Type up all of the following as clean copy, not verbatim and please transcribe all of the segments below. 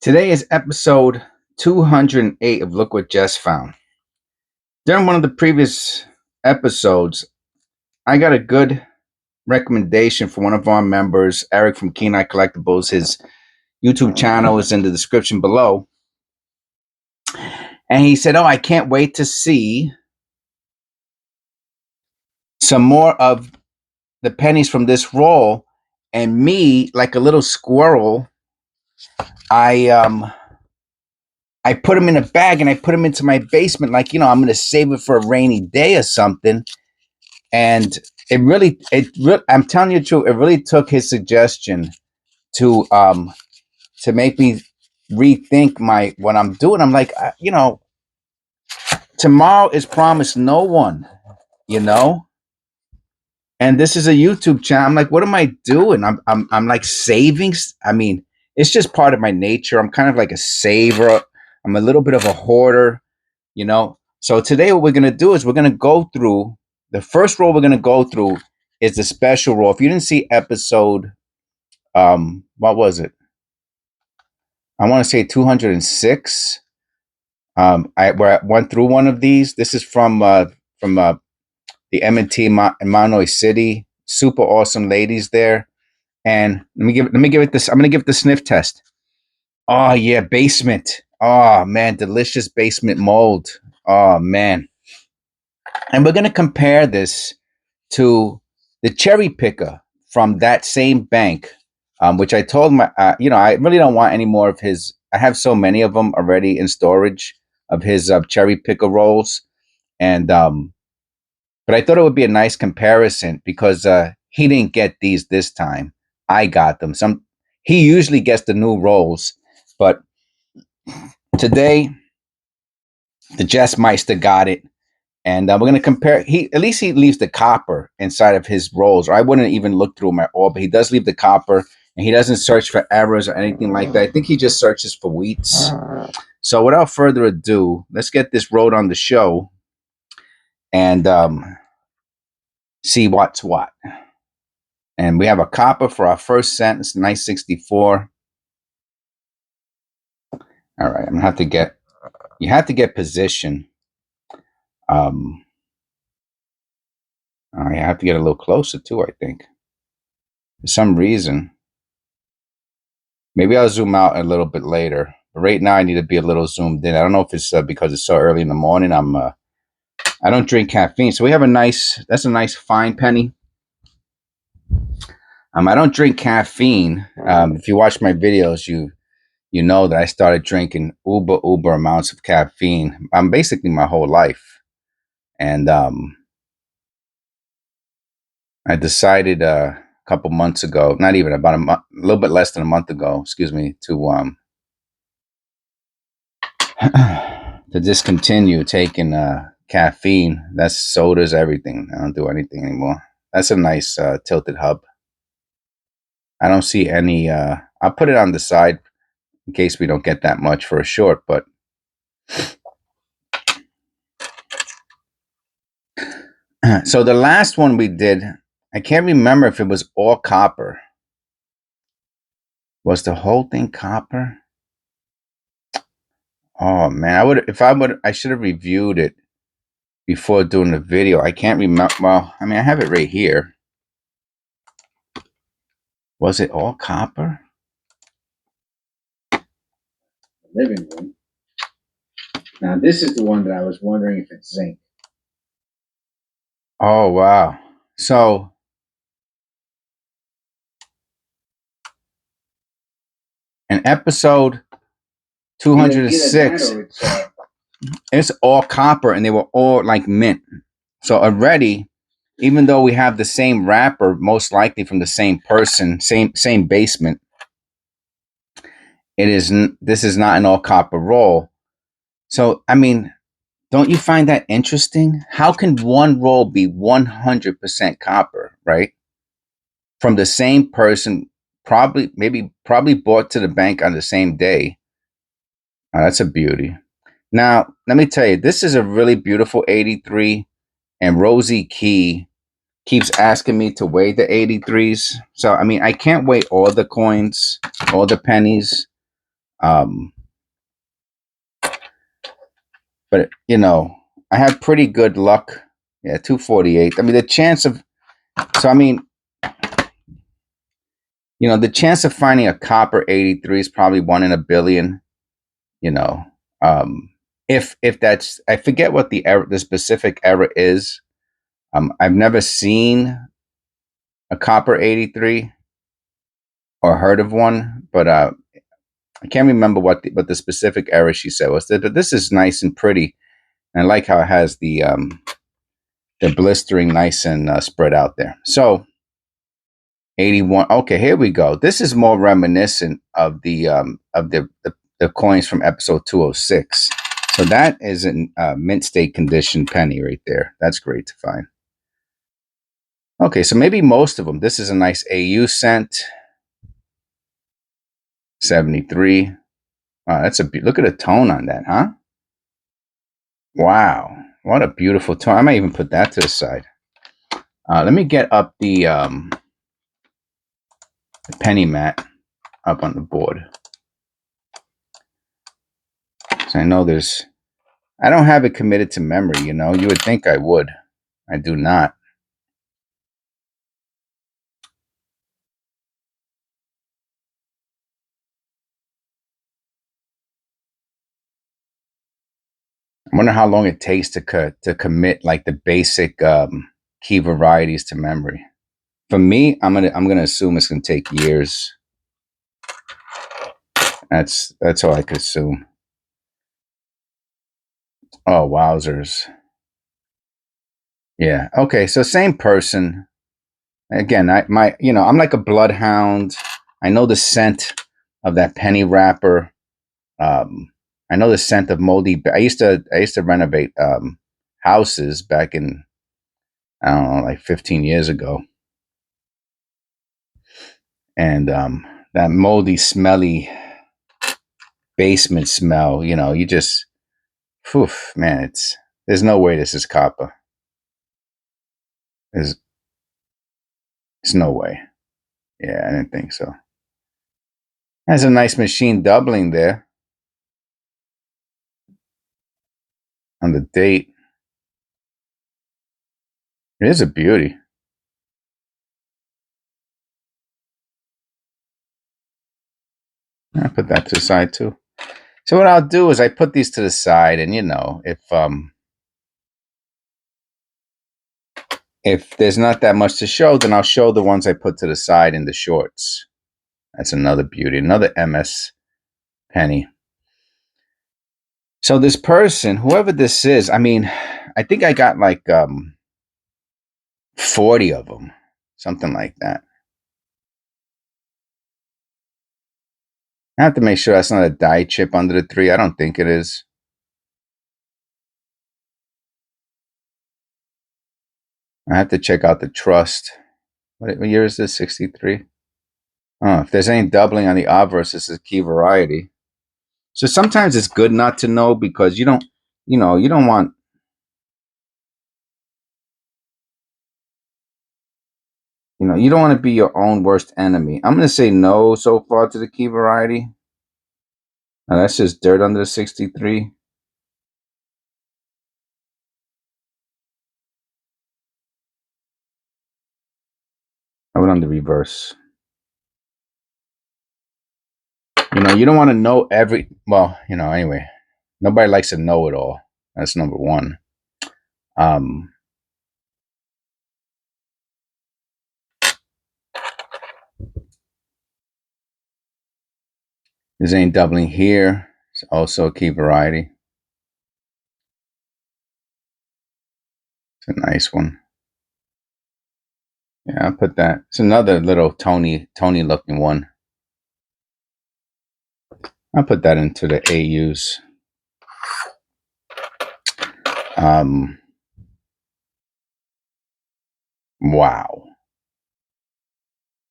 Today is episode 208 of Look What Jess Found. During one of the previous episodes, I got a good recommendation from one of our members, Eric from keeneEyeCollectables. His YouTube channel is in the description below. And he said, I can't wait to see some more of the pennies from this roll. And me, like a little squirrel, I put them in a bag and I put them into my basement. Like, I'm going to save it for a rainy day or something. And I'm telling you the truth, it really took his suggestion to make me rethink what I'm doing. I'm like, tomorrow is promised no one, and this is a YouTube channel. I'm like, what am I doing? I'm like savings. I mean, it's just part of my nature. I'm kind of like a saver. I'm a little bit of a hoarder, So today what we're going to do is we're going to go through the first roll we're going to go through is the special roll. If you didn't see episode, what was it? I want to say 206. I went through one of these. This is from the M&T in Mahanoy City. Super awesome ladies there. And let me give it this. I'm going to give it the sniff test. Oh yeah, basement. Oh man, delicious basement mold. Oh man. And we're going to compare this to the cherry picker from that same bank, which I told I really don't want any more of his. I have so many of them already in storage of his cherry picker rolls. And but I thought it would be a nice comparison because he didn't get these this time. I got them. He usually gets the new rolls, but today the Jess Meister got it. And we're going to compare. At least he leaves the copper inside of his rolls. Or I wouldn't even look through them at all, but he does leave the copper, and he doesn't search for errors or anything like that. I think he just searches for wheats. So without further ado, let's get this rolled on the show and see what's what. And we have a copper for our first sentence, nice 64. All right, I'm gonna you have to get position. I have to get a little closer too, I think. For some reason. Maybe I'll zoom out a little bit later. But right now I need to be a little zoomed in. I don't know if it's because it's so early in the morning. I don't drink caffeine. So we have that's a nice fine penny. I don't drink caffeine. If you watch my videos, you know that I started drinking uber amounts of caffeine. Basically my whole life. And I decided a couple months ago, not even about a month, a little bit less than a month ago, excuse me, to discontinue taking caffeine. That's sodas, everything. I don't do anything anymore. That's a nice tilted hub. I don't see any. I'll put it on the side in case we don't get that much for a short, but so the last one we did, I can't remember if it was all copper. Was the whole thing copper? Oh man, I should have reviewed it before doing the video. I can't remember. Well, I mean, I have it right here. Was it all copper? Living room. Now this is the one that I was wondering if it's zinc. Oh wow. So in episode 206, it's all copper and they were all like mint. So already, even though we have the same wrapper, most likely from the same person, same basement, this is not an all copper roll. So I mean, don't you find that interesting? How can one roll be 100% copper, right? From the same person, probably bought to the bank on the same day. Oh, that's a beauty. Now, let me tell you, this is a really beautiful 83, and Rosie Key keeps asking me to weigh the 83s. So, I mean, I can't weigh all the coins, all the pennies. But you know, I have pretty good luck. Yeah, 248. I mean, the chance of so I mean, you know, the chance of finding a copper 83 is probably 1 in 1 billion. You know, um, if that's I forget what the specific error is. I've never seen a copper 83 or heard of one, but I can't remember what the specific error she said was. But this is nice and pretty, and I like how it has the blistering nice and spread out there. So 81. Okay, here we go. This is more reminiscent of the coins from episode 206. So that is a mint state condition penny right there. That's great to find. Okay, so maybe most of them. This is a nice AU cent. 73. Wow, that's look at the tone on that, huh? Wow, what a beautiful tone. I might even put that to the side. Let me get up the penny mat up on the board. So I know I don't have it committed to memory, you know. You would think I would. I do not. I wonder how long it takes to commit like the basic key varieties to memory. For me, I'm gonna assume it's gonna take years. That's all I could assume. Oh, wowzers. Yeah. Okay. So same person. Again, I'm like a bloodhound. I know the scent of that penny wrapper. I know the scent of moldy. I used to renovate houses back in, I don't know, like 15 years ago, and that moldy, smelly basement smell. You know, you just, whew, man, there's no way this is copper. There's no way. Yeah, I didn't think so. Has a nice machine doubling there on the date. It is a beauty. I'll put that to the side too. So what I'll do is I put these to the side, and you know, if there's not that much to show, then I'll show the ones I put to the side in the shorts. That's another beauty, another MS penny. So this person, whoever this is, I mean, I think I got like 40 of them, something like that. I have to make sure that's not a die chip under the 3. I don't think it is. I have to check out the trust. What year is this? 63. Oh, if there's any doubling on the obverse, this is key variety. So sometimes it's good not to know because you don't want. You know, you don't want to be your own worst enemy. I'm going to say no so far to the key variety. Now that's just dirt under the 63. I went on the reverse. You know, you don't want to know well, you know, anyway, nobody likes to know it all. That's number one. There's any doubling here. It's also a key variety. It's a nice one. Yeah, I'll put that. It's another little Tony looking one. I'll put that into the AUs. Wow.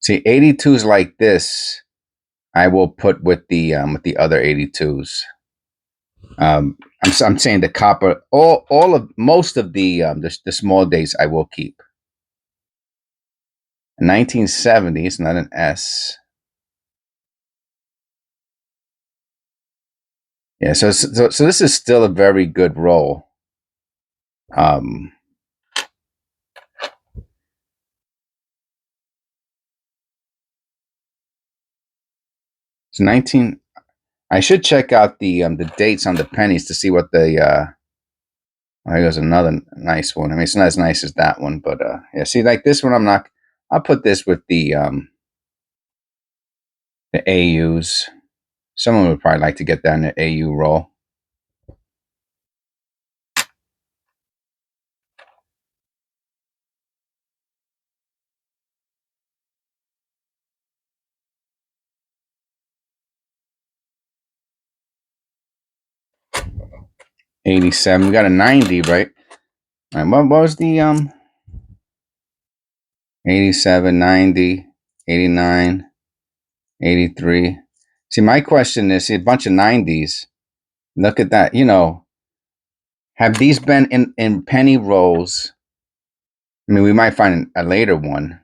See, 82s like this, I will put with the other 82s. I'm saying the copper, all of most of the small days I will keep. 1970 is not an S. Yeah, so this is still a very good roll. It's 19. I should check out the dates on the pennies to see what the oh, here's another nice one. I mean, it's not as nice as that one, but yeah. See, like this one, I'm not. I'll put this with the AUs. Someone would probably like to get that in the AU roll. $87. We got a 90, right? All right, what was the 87, 90, 89, 83? See, my question is, see, a bunch of 90s. Look at that. You know, have these been in penny rolls? I mean, we might find a later one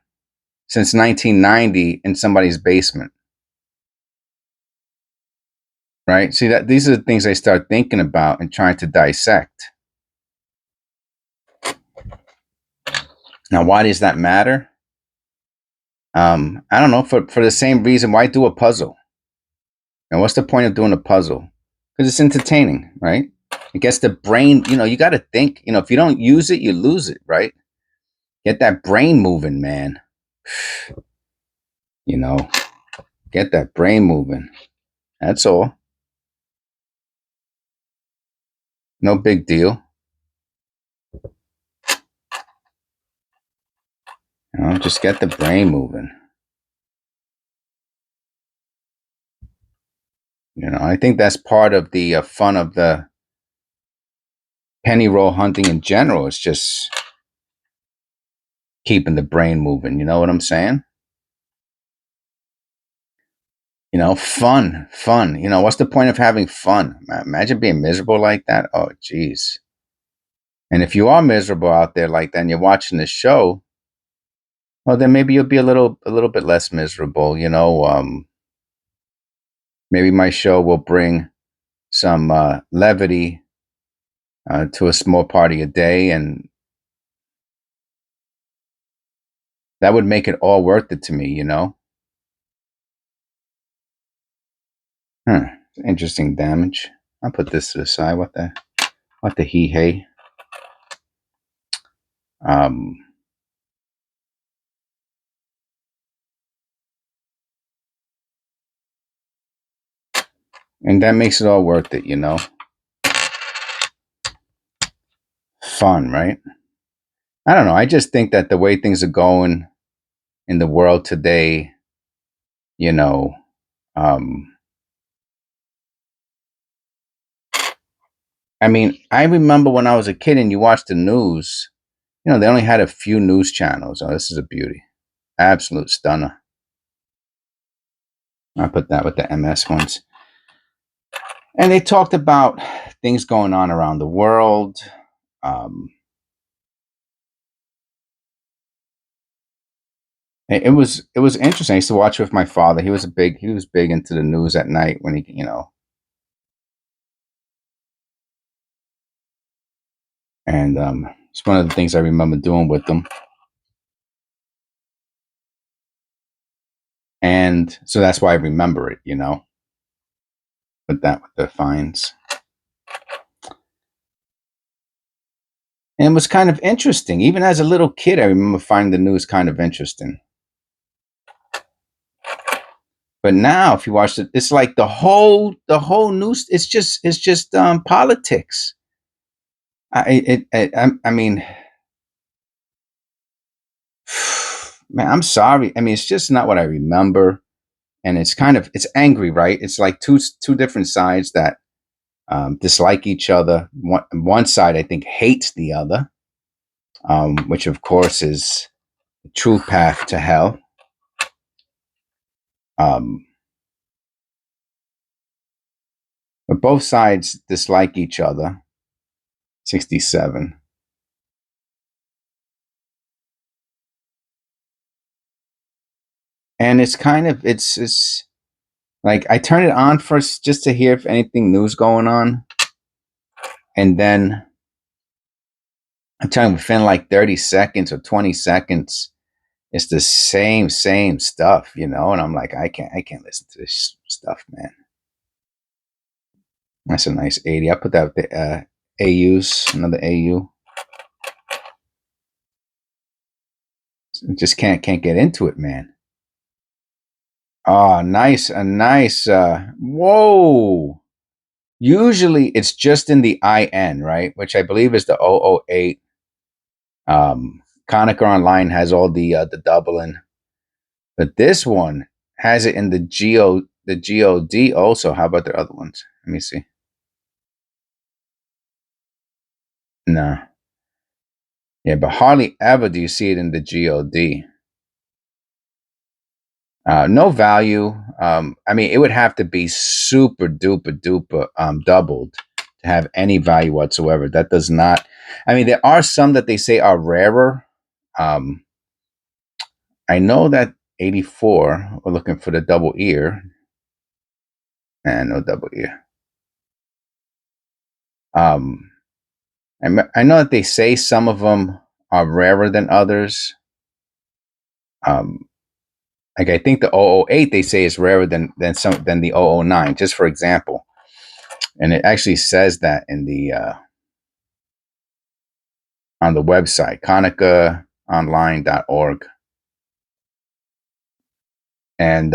since 1990 in somebody's basement, right? See, that these are the things I start thinking about and trying to dissect. Now, why does that matter? I don't know. For the same reason, why do a puzzle? And what's the point of doing a puzzle? Because it's entertaining, right? It gets the brain. You know, you got to think. You know, if you don't use it, you lose it, right? Get that brain moving, man. You know, get that brain moving. That's all. No big deal. You know, just get the brain moving. You know, I think that's part of the fun of the penny roll hunting in general. It's just keeping the brain moving. You know what I'm saying? You know, fun. You know, what's the point of having fun? Imagine being miserable like that. Oh, geez. And if you are miserable out there like that and you're watching the show, well, then maybe you'll be a little bit less miserable. You know, maybe my show will bring some levity to a small part of your day, and that would make it all worth it to me. You know. Interesting damage. I'll put this to the side. What the he hey. Um, and that makes it all worth it, you know. Fun, right? I don't know. I just think that the way things are going in the world today, you know, um, I mean, I remember when I was a kid and you watched the news, you know, they only had a few news channels. Oh, this is a beauty. Absolute stunner. I put that with the MS ones. And they talked about things going on around the world. Um, it was interesting. I used to watch with my father. He was big into the news at night when he, you know, and it's one of the things I remember doing with them. And so that's why I remember it, you know. But that with the fines. And it was kind of interesting. Even as a little kid, I remember finding the news kind of interesting. But now, if you watch it, it's like the whole news. It's just politics. I mean, man, I'm sorry. I mean, it's just not what I remember, and it's angry, right? It's like two different sides that dislike each other. One side, I think, hates the other, which of course is the true path to hell. Um, but both sides dislike each other. 67. And it's kind of it's Like I turn it on first just to hear if anything new's going on, and then I'm telling you, within like 30 seconds or 20 seconds, it's the same stuff, you know. And I'm like, I can't listen to this stuff, man. That's a nice 80. I put that with the AUs, another AU. Just can't get into it, man. Oh, nice, a nice. Whoa. Usually it's just in the IN, right? Which I believe is the 008. Konica Online has all the doubling, but this one has it in the GOD also. How about the other ones? Let me see. No. Yeah, but hardly ever do you see it in the GOD. No value. I mean, it would have to be super duper duper doubled to have any value whatsoever. That does not. I mean, there are some that they say are rarer. I know that 84. We're looking for the double ear, and no double ear. I know that they say some of them are rarer than others. Like I think the 008 they say is rarer than the 009, just for example. And it actually says that in the on the website, konicaonline.org. And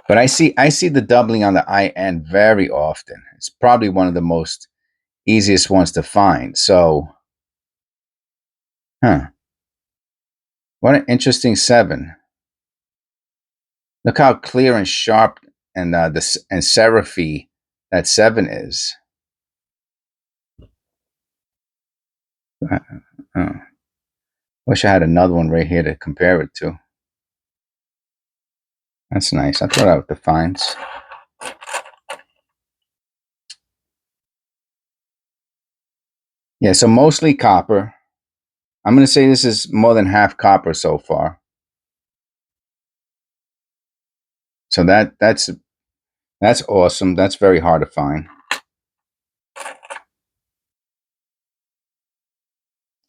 but I see the doubling on the IN very often. It's probably one of the most easiest ones to find. So, what an interesting 7. Look how clear and sharp and serify that 7 is. Wish I had another one right here to compare it to. That's nice. I thought out with the fines. Yeah, so mostly copper. I'm going to say this is more than half copper so far. So that's awesome. That's very hard to find.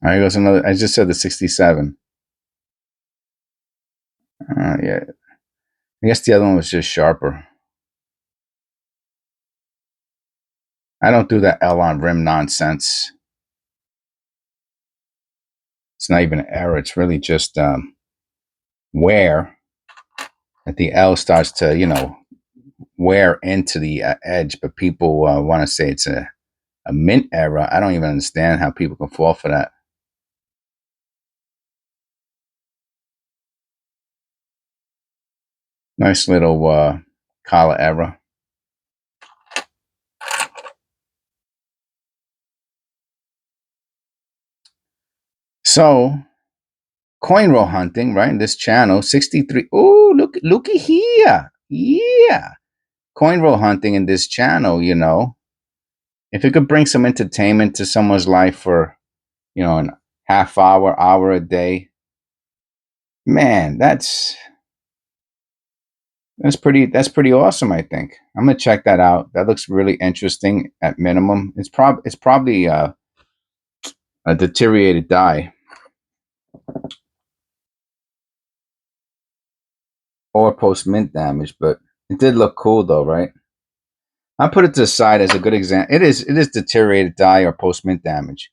All right, goes another. I just said the 67. Yeah. I guess the other one was just sharper. I don't do that L on rim nonsense. It's not even an error. It's really just wear. That the L starts to, wear into the edge, but people want to say it's a mint error. I don't even understand how people can fall for that. Nice little collar error. So, coin roll hunting, right? In this channel, 63. Oh, looky here. Yeah. Coin roll hunting in this channel, if it could bring some entertainment to someone's life for, an half hour a day, man, that's pretty awesome, I think. I'm gonna check that out. That looks really interesting at minimum. It's probably a deteriorated die. Or post mint damage, but it did look cool though, right? I put it to the side as a good example. It is deteriorated die or post mint damage,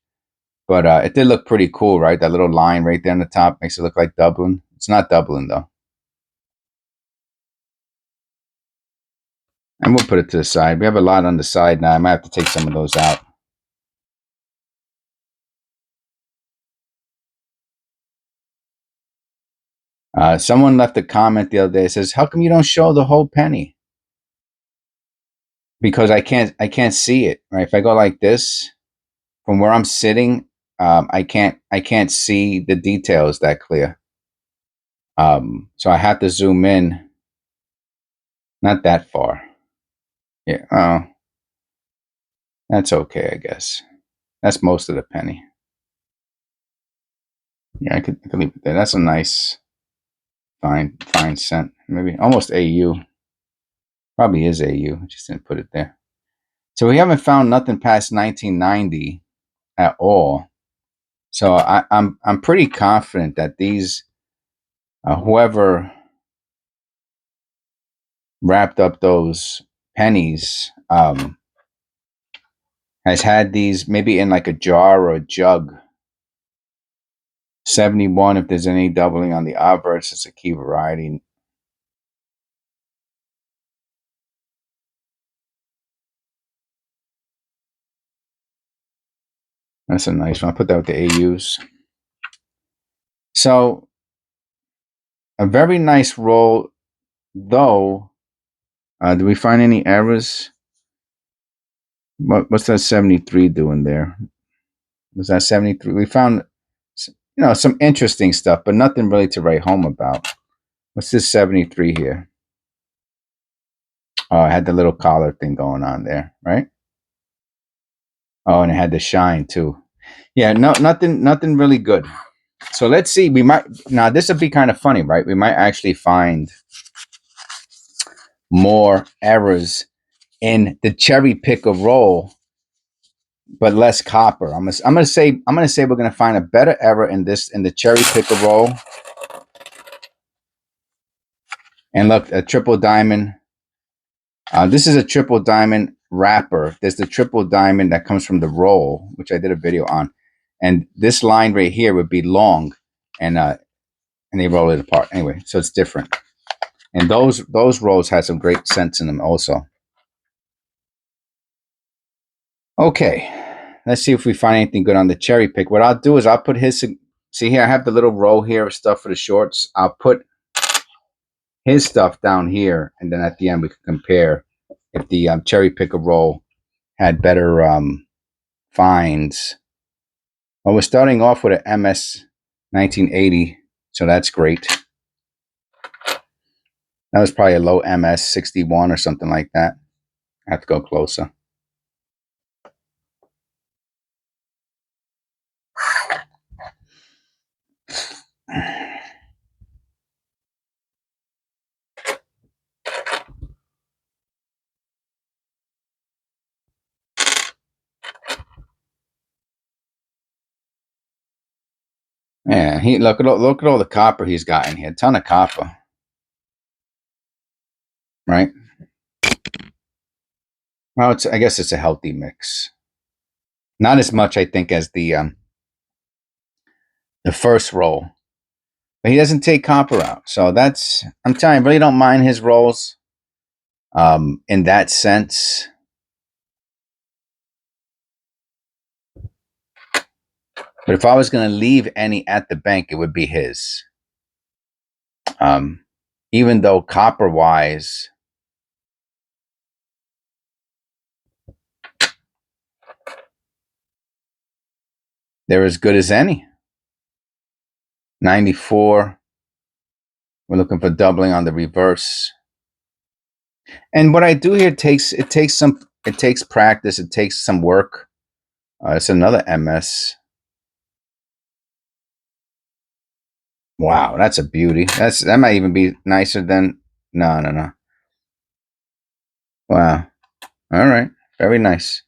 but it did look pretty cool, right? That little line right there on the top makes it look like doubling. It's not doubling though. And we'll put it to the side. We have a lot on the side now. I might have to take some of those out. Someone left a comment the other day. It says, "How come you don't show the whole penny?" Because I can't see it. Right? If I go like this, from where I'm sitting, I can't see the details that clear. So I have to zoom in. Not that far. Yeah. Oh, that's okay, I guess. That's most of the penny. Yeah, I could leave it there. That's a nice, fine cent. maybe almost AU. Probably is AU. Just didn't put it there. So we haven't found nothing past 1990 at all. So I'm pretty confident that these whoever wrapped up those pennies has had these maybe in like a jar or a jug. 71, if there's any doubling on the obverse, it's a key variety. That's a nice one. I'll put that with the AUs. So a very nice roll, though. Do we find any errors? What's that 73 doing there? Was that 73? We found, some interesting stuff, but nothing really to write home about. What's this 73 here? Oh, it had the little collar thing going on there, right? Oh, and it had the shine too. Yeah, nothing really good. So let's see. We might now. This would be kind of funny, right? We might actually find more errors in the cherry picker roll, but less copper. I'm gonna say we're gonna find a better error in the cherry picker roll. And look, a triple diamond. This is a triple diamond wrapper. There's the triple diamond that comes from the roll, which I did a video on. And this line right here would be long, and they roll it apart. Anyway, so it's different. And those rolls had some great sense in them also. Okay, let's see if we find anything good on the cherry pick. What I'll do is I'll put his. See here, I have the little row here of stuff for the shorts. I'll put his stuff down here, and then at the end we can compare if the cherry picker roll had better finds. Well, we're starting off with an MS 1980, so that's great. That was probably a low MS 61 or something like that. I have to go closer. Yeah, look at all the copper he's got in here. A ton of copper, right? Well, I guess it's a healthy mix. Not as much, I think, as the first roll, but he doesn't take copper out. So I'm telling you, I really don't mind his rolls in that sense. But if I was going to leave any at the bank, it would be his. Even though copper-wise, they're as good as any. 94. We're looking for doubling on the reverse. And what I do here takes practice. It takes some work. It's another MS. Wow, that's a beauty. That might even be nicer than no. Wow. All right. Very nice.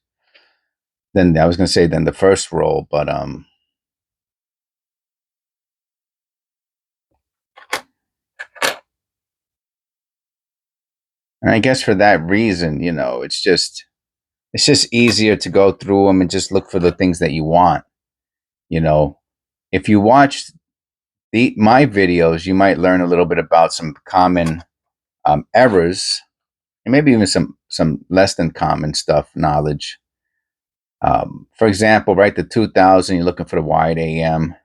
Then I was gonna say then the first roll, but and I guess for that reason, it's just easier to go through them and just look for the things that you want. If you watch my videos, you might learn a little bit about some common errors, and maybe even some less than common stuff knowledge. For example, right, the 2000, you're looking for the wide AM.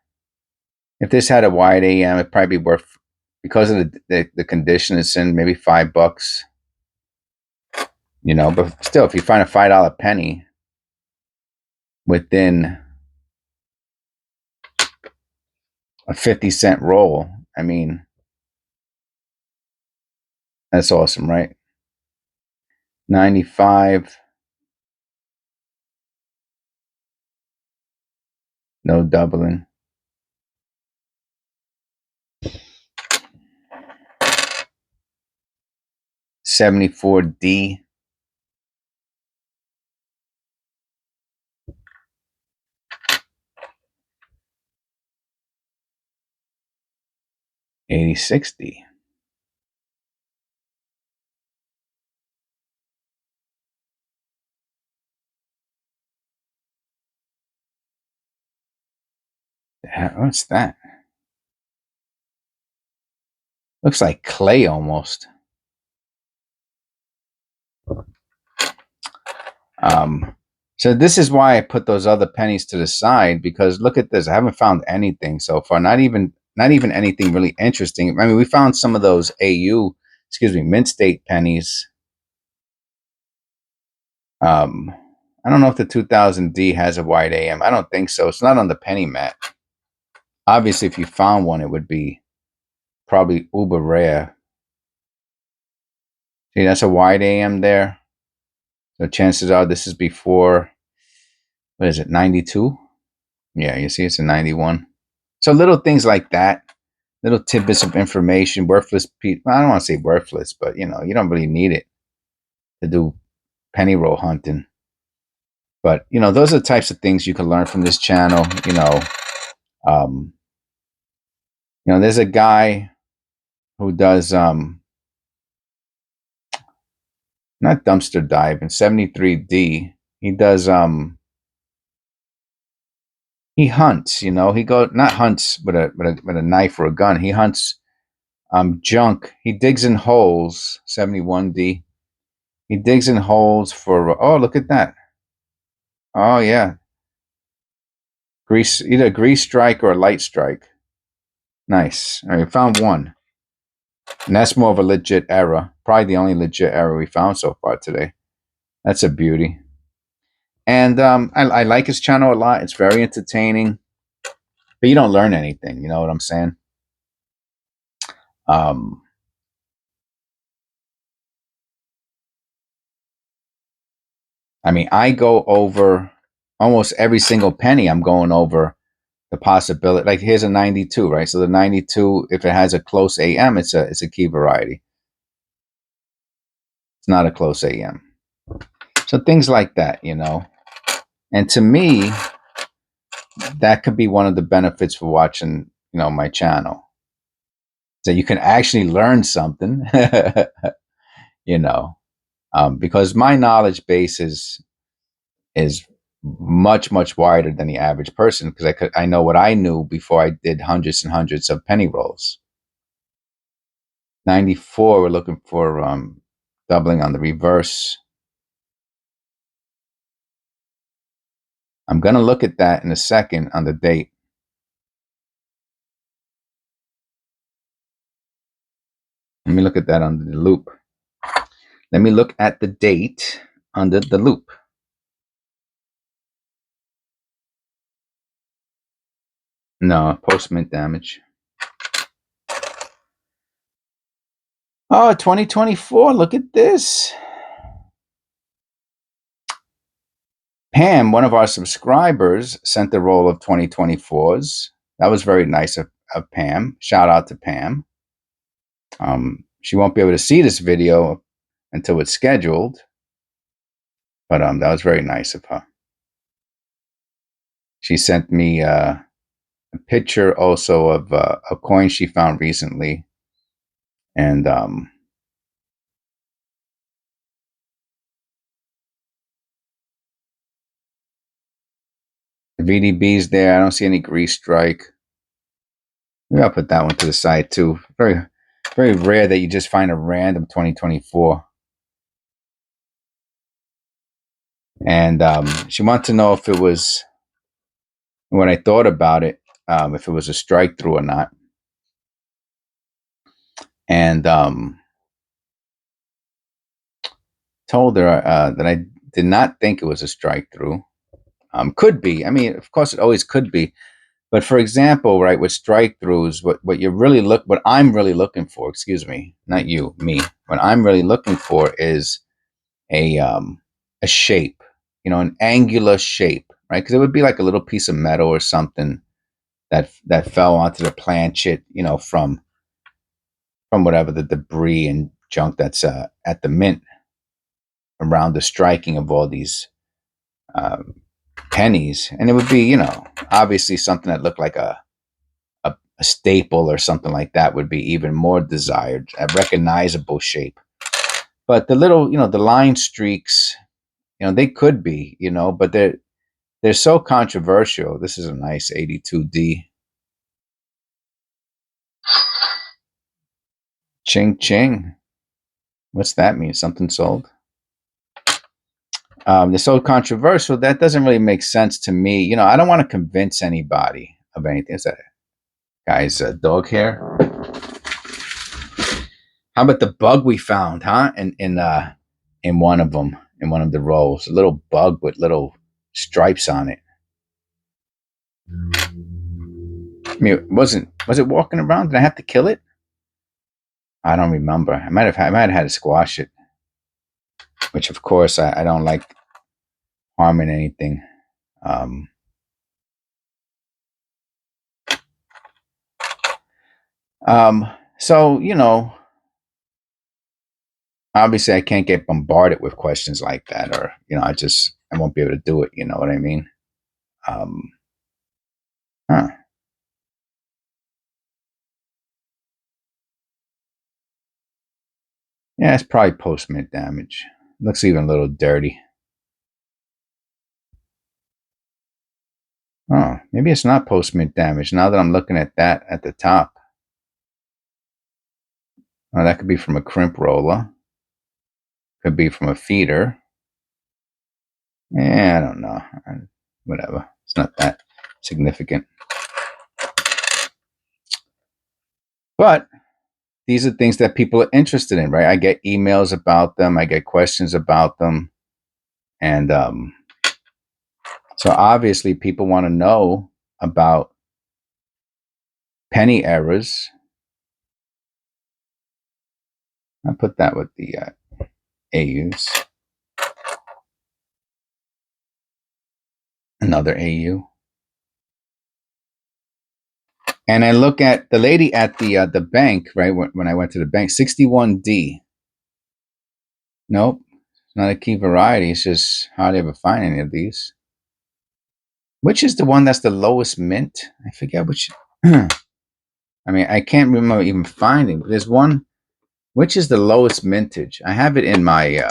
If this had a wide AM, it'd probably be worth, because of the condition it's in, maybe $5. But still, if you find a $5 penny within a 50-cent roll, I mean, that's awesome, right? 95. No doubling. 74D. $80.60. What's that? Looks like clay almost. So this is why I put those other pennies to the side, because look at this. I haven't found anything so far. Not even anything really interesting. I mean, we found some of those Mint State pennies. I don't know if the 2000D has a wide AM. I don't think so. It's not on the penny mat. Obviously, if you found one, it would be probably uber rare. See, that's a wide AM there. So chances are this is before, what is it, 92? Yeah, you see it's a 91. So little things like that, little tidbits of information, worthless. I don't want to say worthless, but you don't really need it to do penny roll hunting. But those are the types of things you can learn from this channel. There's a guy who does not dumpster diving, 73D. He does he hunts. He not hunts with a knife or a gun. He hunts junk. He digs in holes. 71D. He digs in holes for. Oh, look at that. Oh yeah, either grease strike or a light strike. Nice. All right, we found one, and that's more of a legit error. Probably the only legit error we found so far today. That's a beauty. And I like his channel a lot. It's very entertaining, but you don't learn anything. You know what I'm saying? I mean, I go over almost every single penny. I'm going over the possibility. Like here's a 92, right? So the 92, if it has a close AM, it's a key variety. It's not a close AM. So things like that, And to me, that could be one of the benefits for watching, my channel. So you can actually learn something, because my knowledge base is much, much wider than the average person, because I know what I knew before I did hundreds and hundreds of penny rolls. 94, we're looking for doubling on the reverse. I'm going to look at that in a second on the date. Let me look at that under the loop. Let me look at the date under the loop. No, post-mint damage. Oh, 2024. Look at this. Pam, one of our subscribers, sent the roll of 2024s. That was very nice of Pam. Shout out to Pam. She won't be able to see this video until it's scheduled, but that was very nice of her. She sent me a picture also of a coin she found recently, and the VDB's there. I don't see any grease strike. Maybe I'll put that one to the side too. Very, very rare that you just find a random 2024. And she wanted to know if it was, when I thought about it, if it was a strike through or not. And told her that I did not think it was a strike through. Could be. I mean, of course, it always could be. But for example, right, with strike throughs, what I'm really looking for, excuse me, not you, me. What I'm really looking for is a shape, an angular shape, right? Because it would be like a little piece of metal or something that fell onto the planchet, from whatever the debris and junk that's at the mint around the striking of all these pennies, and it would be, you know, obviously something that looked like a staple or something like that would be even more desired, a recognizable shape. But the little, you know, the line streaks, you know, they could be, you know, but they're so controversial. This is a nice 82D. Ching ching. What's that mean? Something sold? They're so controversial that doesn't really make sense to me. You know, I don't want to convince anybody of anything. Is that guy's dog hair? How about the bug we found, huh? In one of them, in one of the rolls, a little bug with little stripes on it. I mean, was it walking around? Did I have to kill it? I don't remember. I might have had to squash it, which of course I don't like harming anything. So, you know, obviously I can't get bombarded with questions like that, or, you know, I won't be able to do it. You know what I mean? Huh. Yeah, it's probably post-mint damage. Looks even a little dirty. Oh, maybe it's not post-mint damage now that I'm looking at that at the top. Oh, that could be from a crimp roller. Could be from a feeder. Yeah, I don't know. Whatever. It's not that significant. But these are things that people are interested in, right? I get emails about them. I get questions about them. And so obviously people want to know about penny errors. I put that with the AUs. Another AU. And I look at the lady at the bank, right? When I went to the bank, 61D. Nope, it's not a key variety. It's just hardly ever find any of these. Which is the one that's the lowest mint? I forget which. I mean, I can't remember even finding. But there's one. Which is the lowest mintage? I have it in my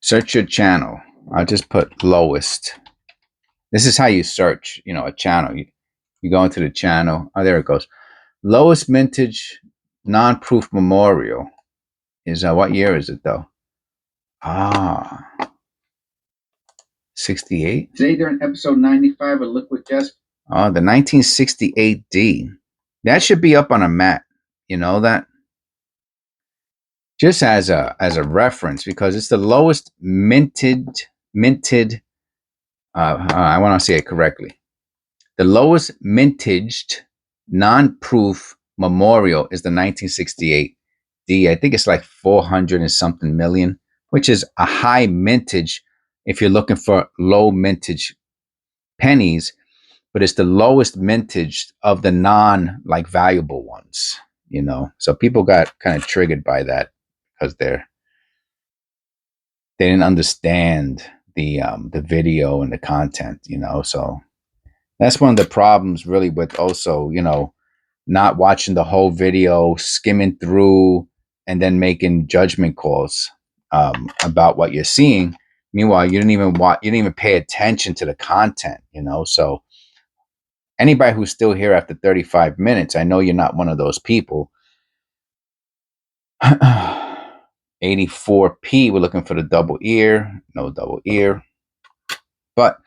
search your channel. I'll just put lowest. This is how you search, you know, a channel. You go into the channel. Oh, there it goes. Lowest mintage non-proof memorial is what year is it though? 68. Today during episode 95 of Look What Just. Oh, the 1968D. That should be up on a mat. You know that? Just as a reference, because it's the lowest minted. I want to say it correctly. The lowest mintaged non-proof memorial is the 1968 D. I think it's like 400 and something million, which is a high mintage if you're looking for low mintage pennies, but it's the lowest mintage of the non like valuable ones, you know. So people got kind of triggered by that because they didn't understand the video and the content, you know. So that's one of the problems really with also, you know, not watching the whole video, skimming through, and then making judgment calls about what you're seeing. Meanwhile, you didn't even pay attention to the content, you know. So anybody who's still here after 35 minutes, I know you're not one of those people. 84p, we're looking for the double ear, no double ear, but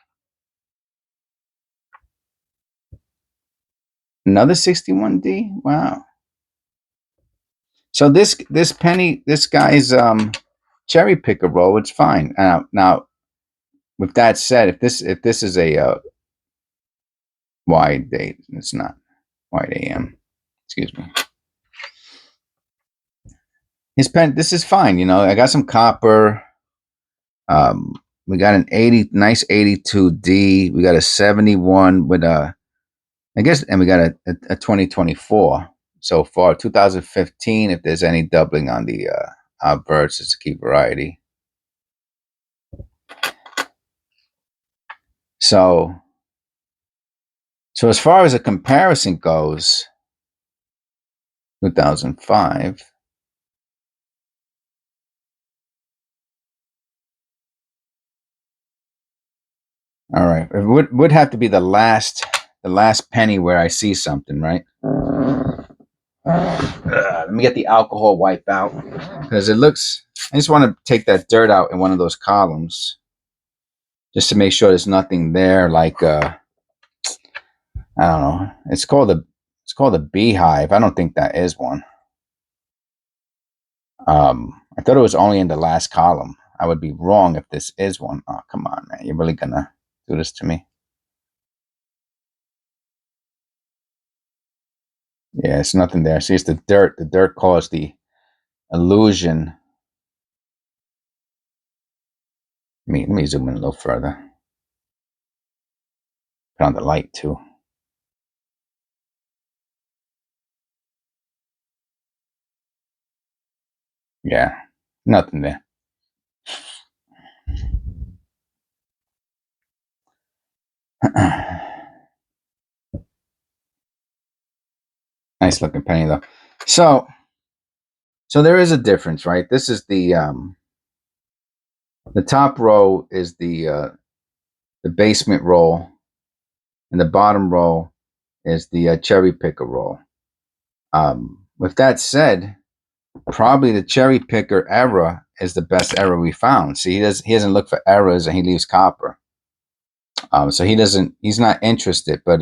another 61D. Wow. So this penny, this guy's cherry picker roll, it's fine. Now, with that said, if this is a wide date, it's not wide AM. Excuse me. His pen, this is fine. You know, I got some copper. We got an 80, nice 82D. We got a 71 with a, I guess, and we got a 2024. so far. 2015, if there's any doubling on the obverse, it's a key variety. So as far as a comparison goes, 2005. All right, it would have to be the last penny where I see something, right? Let me get the alcohol wipe out because it looks. I just want to take that dirt out in one of those columns, just to make sure there's nothing there. Like I don't know. It's called a beehive. I don't think that is one. I thought it was only in the last column. I would be wrong if this is one. Oh, come on, man! You're really gonna do this to me? Yeah, it's nothing there. See, it's the dirt. The dirt caused the illusion. Let me zoom in a little further. Put on the light too. Yeah, nothing there. Nice looking penny though. So there is a difference, right? This is the top row is the basement roll, and the bottom row is the cherry picker roll. With that said, probably the cherry picker error is the best error we found. See, he doesn't look for errors, and he leaves copper. So he's not interested. But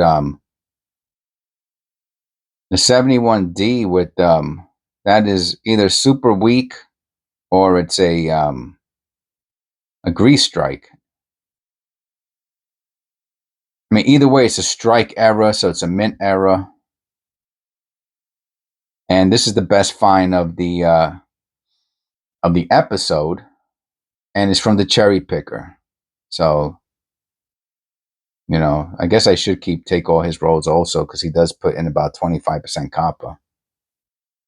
the 71D with that is either super weak or it's a grease strike. I mean, either way, it's a strike error, so it's a mint error. And this is the best find of the episode, and it's from the cherry picker. So, I guess I should take all his rolls also, because he does put in about 25% copper,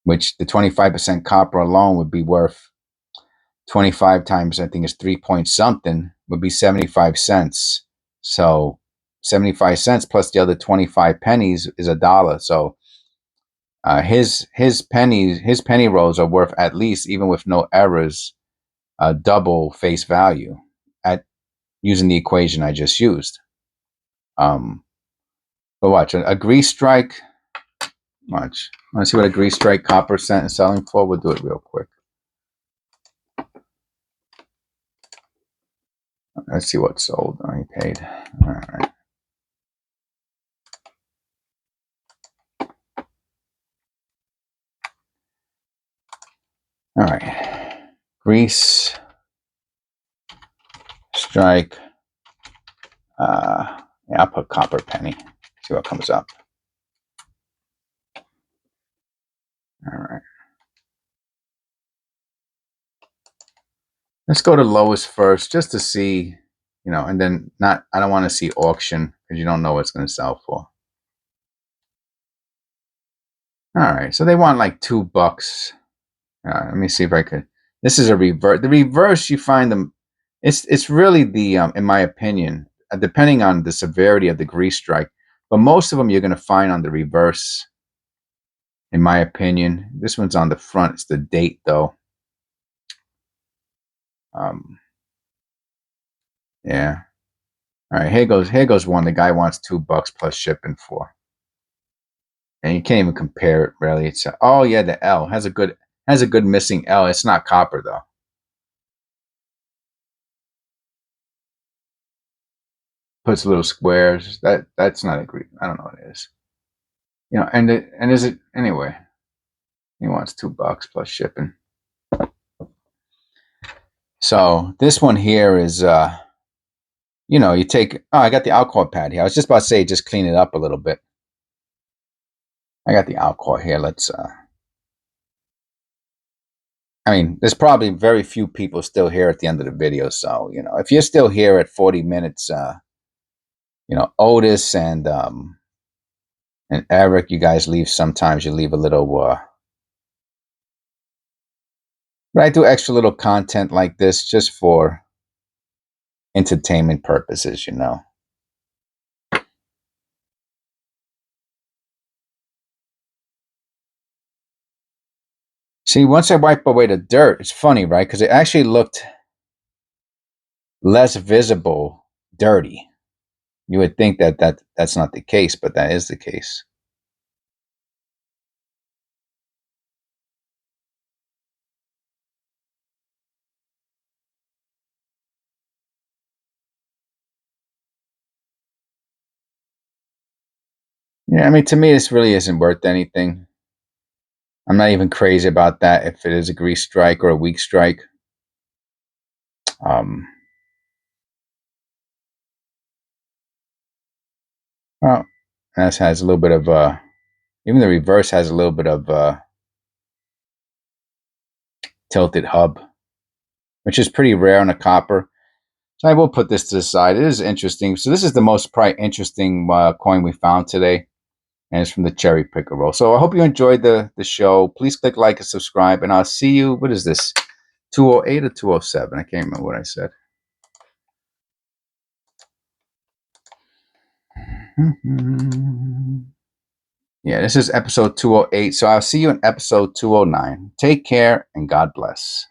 which the 25% copper alone would be worth 25 times, I think it's 3 point something, would be 75 cents. So 75 cents plus the other 25 pennies is $1. So his penny rolls are worth, at least, even with no errors, double face value at using the equation I just used. But watch, a grease strike. Watch. Want to see what a grease strike copper cent is selling for? We'll do it real quick. Let's see what sold. I paid. All right. All right. Grease strike. Yeah, I'll put copper penny. See what comes up. All right. Let's go to lowest first, just to see, and then I don't want to see auction, because you don't know what it's going to sell for. All right, so they want like $2. Let me see if I could. This is a reverse. The reverse, you find them. It's really the, in my opinion, depending on the severity of the grease strike, but most of them you're going to find on the reverse. In my opinion, this one's on the front. It's the date though. Yeah. All right, here goes one. The guy wants $2 plus shipping for. And you can't even compare it really. It's oh yeah, the L has a good missing L. It's not copper though. Puts little squares. That's not a grease. I don't know what it is. And is it anyway? He wants $2 plus shipping. So this one here is you take. Oh, I got the alcohol pad here. I was just about to say just clean it up a little bit. I got the alcohol here. Let's I mean, there's probably very few people still here at the end of the video. So, if you're still here at 40 minutes, Otis and And Eric, you guys leave sometimes. You leave a little. But I do extra little content like this just for entertainment purposes, you know. See, once I wipe away the dirt, it's funny, right? Because it actually looked less visible, dirty. You would think that's not the case, but that is the case. Yeah, I mean, to me, this really isn't worth anything. I'm not even crazy about that if it is a grease strike or a weak strike. Um, well, that has a little bit of even the reverse has a little bit of tilted hub, which is pretty rare on a copper. So I will put this to the side. It is interesting. So this is the most probably interesting coin we found today, and it's from the cherry picker roll. So I hope you enjoyed the show. Please click like and subscribe, and I'll see you. What is this? 208 or 207? I can't remember what I said. Yeah, this is episode 208. So I'll see you in episode 209. Take care and God bless.